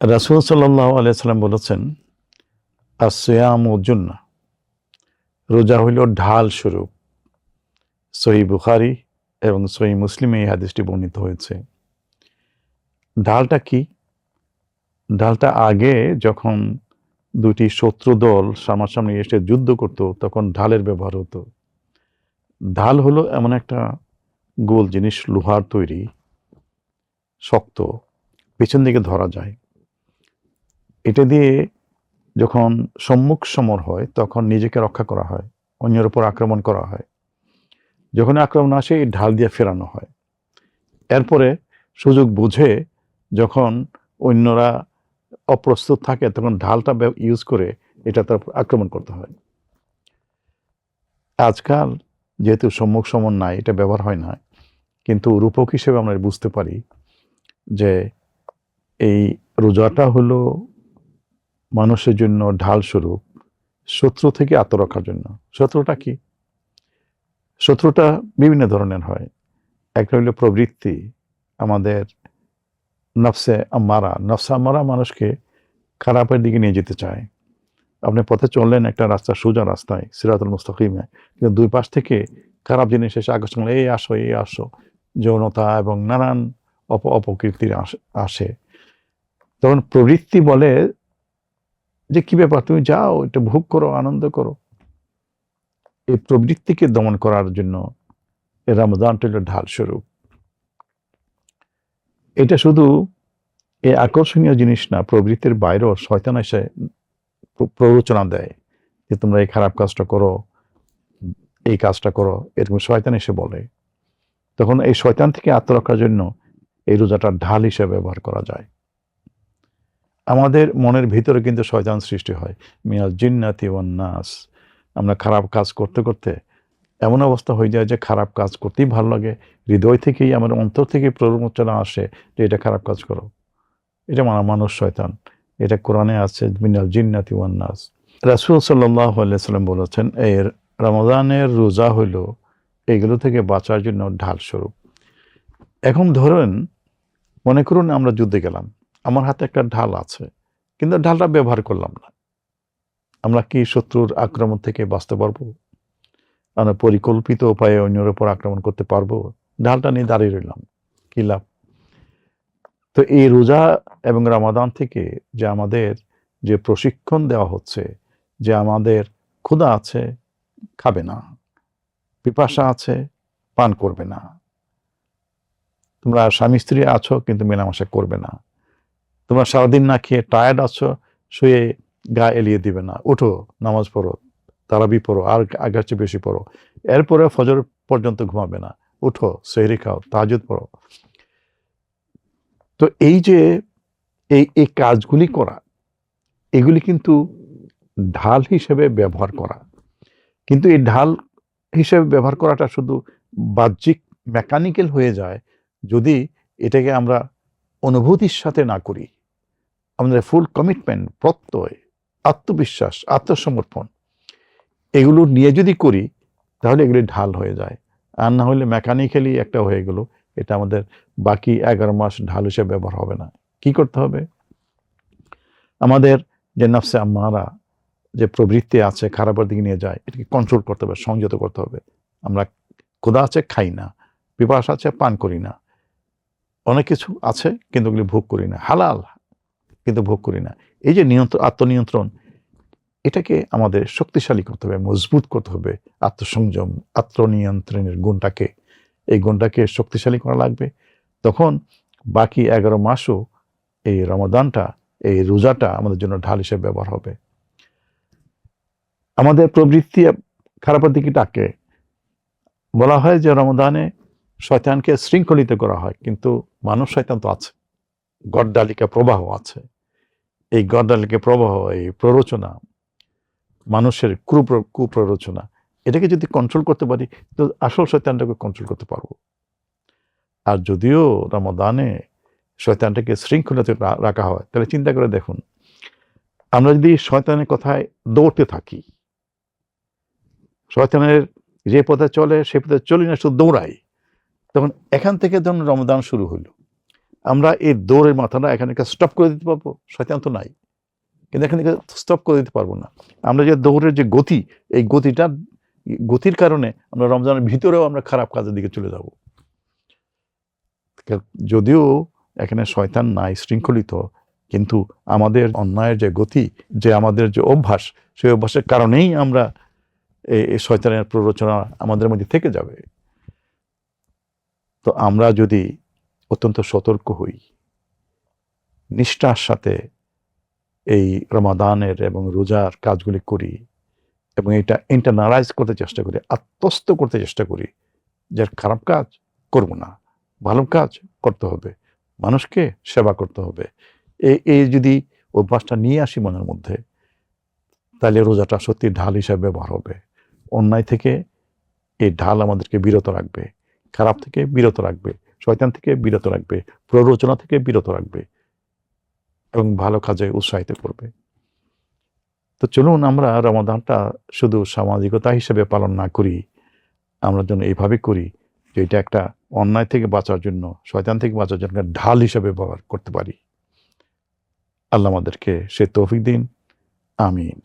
রাসূল সাল্লাল্লাহু আলাইহি সাল্লাম বলেছেন, "আস-সিয়ামু জুন্নাহ", রোজা হইল ঢাল স্বরূপ। সহিহ বুখারী এবং সহিহ মুসলিমে এই হাদিসটি বর্ণিত হয়েছে। ঢালটা কি? ঢালটা আগে যখন দুটি শত্রু দল সামনাসামনি এসে যুদ্ধ করত, তখন ঢালের ব্যবহার হতো। ঢাল হলো এমন একটা গোল জিনিস, লোহার তৈরি, শক্ত, পেছন দিকে ধরা যায়। এটা দিয়ে যখন সম্মুখ সমর হয়, তখন নিজেকে রক্ষা করা হয়, অন্যের উপর আক্রমণ করা হয়। যখন আক্রমণ আসে, এই ঢাল দিয়ে ফেরানো হয়। এরপরে সুযোগ বুঝে যখন অন্যরা অপ্রস্তুত থাকে, তখন ঢালটা ইউজ করে এটা তার উপর আক্রমণ করতে হয়। আজকাল যেহেতু সম্মুখ সমর নাই, এটা ব্যবহার হয় না, কিন্তু রূপক হিসেবে আমরা বুঝতে পারি যে এই রোজাটা হলো মানুষের জন্য ঢাল স্বরূপ, শত্রু থেকে আত্মরক্ষার জন্য। শত্রুটা কি? শত্রুটা বিভিন্ন ধরনের হয়। একটা হলো প্রবৃত্তি, আমাদের নফসে আম্মারা মানুষকে খারাপের দিকে নিয়ে যেতে চায়। আপনি পথে চললেন একটা রাস্তা, সোজা রাস্তায়, সিরাতুল মুস্তাকিমে, কিন্তু দুই পাশ থেকে খারাপ জিনিস এসে আকর্ষণ করে, এই আসো, যৌনতা এবং নানান অপকীর্তির আসে। তখন প্রবৃত্তি বলে যে, কি ব্যাপার, তুমি যাও, এটা ভোগ করো, আনন্দ করো। এই প্রবৃত্তিকে দমন করার জন্য এই রমজানটা হলো ঢাল স্বরূপ। এটা শুধু এই আকর্ষণীয় জিনিস না, প্রবৃত্তির বাইরেও শয়তান এসে প্ররোচনা দেয় যে তোমরা এই খারাপ কাজটা করো, এই কাজটা করো, এরকম শয়তান এসে বলে। তখন এই শয়তান থেকে আত্মরক্ষার জন্য এই রোজাটা ঢাল হিসেবে ব্যবহার করা যায়। আমাদের মনের ভিতরে কিন্তু শয়তান সৃষ্টি হয়, মিনাল জিন্নাতি ওয়ান নাস। আমরা খারাপ কাজ করতে করতে এমন অবস্থা হয়ে যায় যে খারাপ কাজ করতেই ভালো লাগে, হৃদয় থেকেই, আমার অন্তর থেকে প্ররোচনা আসে যে এটা খারাপ কাজ করো। এটা মানুষ শয়তান। এটা কোরআনে আছে, মিনাল জিন্নাতি ওয়ান নাস। রাসূল সাল্লাল্লাহু আলাইহি সাল্লাম বলেছেন, এই রমজানের রোজা হইল এগুলো থেকে বাঁচার জন্য ঢাল স্বরূপ। এখন ধরেন, মনে করুন আমরা যুদ্ধে গেলাম, আমার হাতে একটা ঢাল আছে, কিন্তু ঢালটা ব্যবহার করলাম না। আমরা কি শত্রুর আক্রমণ থেকে বাঁচতে পারবো? আমরা পরিকল্পিত উপায়ে অন্যের উপর আক্রমণ করতে পারবো? ঢালটা নিয়ে দাঁড়িয়ে রইলাম, কি লাভ? তো এই রোজা এবং রমাদান থেকে যে আমাদের যে প্রশিক্ষণ দেওয়া হচ্ছে, যে আমাদের ক্ষুধা আছে, খাবে না, পিপাসা আছে, পান করবে না, তোমরা স্বামী স্ত্রী আছো কিন্তু মেলামেশা করবে না, তোমরা সারাদিন না খেয়ে টায়ার্ড আছো, শুয়ে গা এলিয়ে দিবে না, উঠো, নামাজ পড়ো, তারাবি পড়ো, আর আগের চেয়ে বেশি পড়ো, এরপরে ফজর পর্যন্ত ঘুমাবে না, উঠো, সেহরি খাও, তাহাজ্জুদ পড়ো। তো এই যে এই কাজগুলি করা, এগুলি কিন্তু ঢাল হিসেবে ব্যবহার করা। কিন্তু এই ঢাল হিসেবে ব্যবহার করাটা শুধু বাহ্যিক, মেকানিক্যাল হয়ে যায় যদি এটাকে আমরা অনুভূতির সাথে না করি। আমাদের ফুল কমিটমেন্ট, প্রত্যয়, আত্মবিশ্বাস, আত্মসমর্পণ, এগুলো নিয়ে যদি করি, তাহলে এগুলি ঢাল হয়ে যায়। আর না হলে মেকানিক্যালি একটা হয়ে গেল, এটা আমাদের বাকি 11 মাস ঢাল হিসেবে ব্যবহার হবে না। কি করতে হবে? আমাদের যে নফসে আম্মারা, যে প্রবৃত্তি আছে খারাপের দিকে নিয়ে যায়, এটাকে কন্ট্রোল করতে হবে, সংযত করতে হবে। আমরা ক্ষুধা আছে, খাই না, পিপাসা আছে, পান করি না, অনেক কিছু আছে কিন্তু ওগুলি ভোগ করি না, হালাল কিন্তু ভোগ করি না। এই যে আত্মনিয়ন্ত্রণ, এটাকে আমাদের শক্তিশালী করতে হবে, মজবুত করতে হবে। আত্মসংযম, আত্মনিয়ন্ত্রণের গুণটাকে, এই গুণটাকে শক্তিশালী করা লাগবে। তখন বাকি 11 মাসও এই রমাদানটা, এই রোজাটা আমাদের জন্য ঢাল হিসেবে ব্যবহার হবে। আমাদের প্রবৃত্তি খারাপের দিকে ডাকে। বলা হয় যে রমাদানে শয়তানকে শৃঙ্খলিত করা হয়, কিন্তু মানুষ শয়তান তো আছে, গড্ডালিকা প্রবাহ আছে। এই গড্ডালিকা প্রবাহ, এই প্ররোচনা, মানুষের কুপ্ররোচনা, এটাকে যদি কন্ট্রোল করতে পারি, তো আসল শয়তানটাকে কন্ট্রোল করতে পারবো। আর যদিও রমাদানে শয়তানটাকে শৃঙ্খলিত রাখা হয়, তাহলে চিন্তা করে দেখুন, আমরা যদি শয়তানের কথায় দৌড়তে থাকি, শয়তানের যে পথে চলে সে পথে চলি না, শুধু দৌড়াই, তখন এখান থেকে যখন রমাদান শুরু হইল, আমরা এই দৌড়ের মাথাটা এখানে স্টপ করে দিতে পারবো? শয়তান তো নাই, কিন্তু এখানে স্টপ করে দিতে পারবো না। আমরা যে দৌড়ের যে গতি, এই গতির কারণে আমরা রমজানের ভিতরেও আমরা খারাপ কাজের দিকে চলে যাব। যদিও এখানে শয়তান নাই, শৃঙ্খলিত, কিন্তু আমাদের অন্যায়ের যে গতি, যে আমাদের যে অভ্যাস, সেই অভ্যাসের কারণেই আমরা এই শয়তানের প্ররোচনা আমাদের মধ্যে থেকে যাবে। তো আমরা যদি অত্যন্ত সতর্ক হই, নিষ্ঠার সাথে এই রমাদানের এবং রোজার কাজগুলি করি এবং এটা ইন্টারনালাইজ করতে চেষ্টা করি, আত্মস্থ করতে চেষ্টা করি যে খারাপ কাজ করব না, ভালো কাজ করতে হবে, মানুষকে সেবা করতে হবে, এই যদি অভ্যাসটা নিয়ে আসি মনের মধ্যে, তাহলে রোজাটা সত্যি ঢাল হিসাবে ব্যবহার হবে। অন্যায় থেকে এই ঢাল আমাদেরকে বিরত রাখবে, খারাপ থেকে বিরত রাখবে, শয়তান থেকে বিরত রাখবে, প্ররোচনা থেকে বিরত রাখবে এবং ভালো কাজে উৎসাহিত করবে। তো চলুন আমরা রমাদানটা শুধু সামাজিকতা হিসেবে পালন না করি, আমরা যেন এইভাবে করি যে এটা একটা অন্যায় থেকে বাঁচার জন্য, শয়তান থেকে বাঁচার জন্য ঢাল হিসেবে ব্যবহার করতে পারি। আল্লাহ আমাদেরকে সে তৌফিক দিন। আমিন।